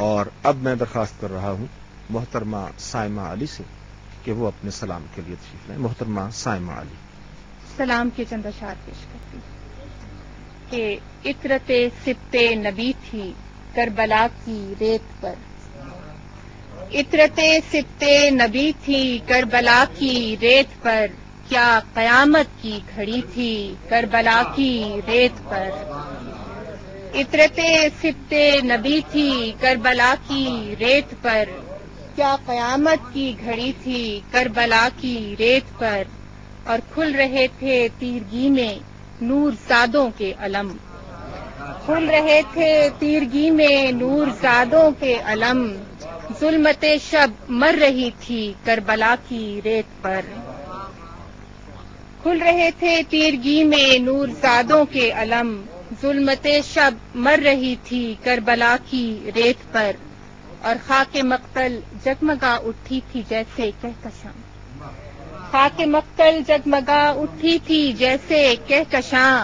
اور اب میں درخواست کر رہا ہوں محترمہ سائمہ علی سے کہ وہ اپنے سلام کے لیے تشریف لائیں. محترمہ سائمہ علی. سلام کے چند اشعار پیش کرتی ہوں کہ عطرت سبت نبی تھی کربلا کی ریت پر. عطرت سبت نبی تھی کربلا کی ریت پر، کیا قیامت کی گھڑی تھی کربلا کی ریت پر. عطرت سبت نبی تھی کربلا کی ریت پر، کیا قیامت کی گھڑی تھی کربلا کی ریت پر. اور کھل رہے تھے تیرگی میں نور زادوں کے علم، کھل رہے تھے تیرگی میں نور زادوں کے علم. ظلمت شب مر رہی تھی کربلا کی ریت پر. کھل رہے تھے تیرگی میں نور زادوں کے علم، ظلمت شب مر رہی تھی کربلا کی ریت پر. اور خاک مقتل جگمگا اٹھی تھی جیسے کہکشاں، خاک مقتل جگمگا اٹھی تھی جیسے کہکشاں.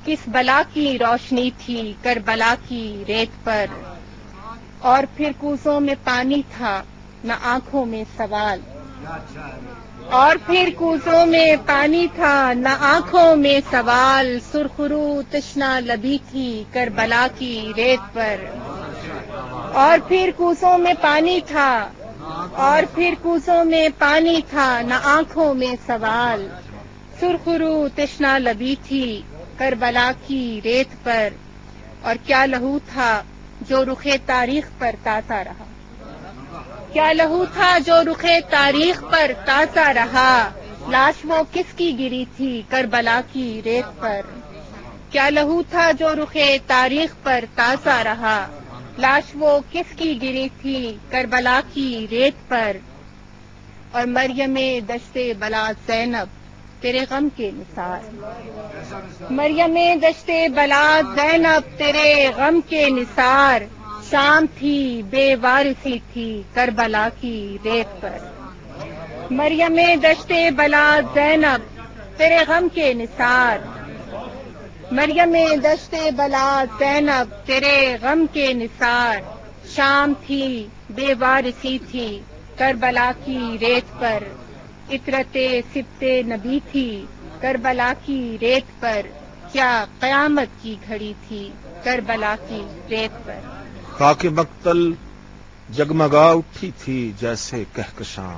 کس بلا کی روشنی تھی کربلا کی ریت پر. اور پھر کوزوں میں پانی تھا نہ آنکھوں میں سوال، اور پھر کوزوں میں پانی تھا نہ آنکھوں میں سوال. سرخرو تشنا لبی تھی کربلا کی ریت پر. اور پھر کوزوں میں پانی تھا، اور پھر کوزوں میں پانی تھا نہ آنکھوں میں سوال. سرخرو تشنا لبی تھی کربلا کی ریت پر. اور کیا لہو تھا جو رخ تاریخ پر تازہ رہا، کیا لہو تھا جو رخ تاریخ پر تازہ رہا. لاش وہ کس کی گری تھی کربلا کی ریت پر. کیا لہو تھا جو رخ تاریخ پر تازہ رہا. لاش وہ کس کی گری تھی کربلا کی ریت پر. اور مریم دشت بلا زینب تیرے غم کے نثار، مریم دشت بلا زینب تیرے غم کے نثار. شام تھی بے وارثی تھی کربلا کی ریت پر. مریم دشت بلا زینب تیرے غم کے نثار. مریم دشت بلا زینب تیرے غم کے نثار. شام تھی بے وارثی تھی کربلا کی ریت پر. عطرت سبت نبی تھی کربلا کی ریت پر، کیا قیامت کی گھڑی تھی کربلا کی ریت پر. خاک مقتل جگمگا اٹھی تھی جیسے کہکشاں،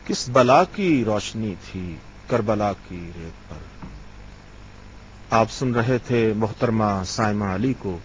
کس بلا کی روشنی تھی کربلا کی ریت پر. آپ سن رہے تھے محترمہ سائمہ علی کو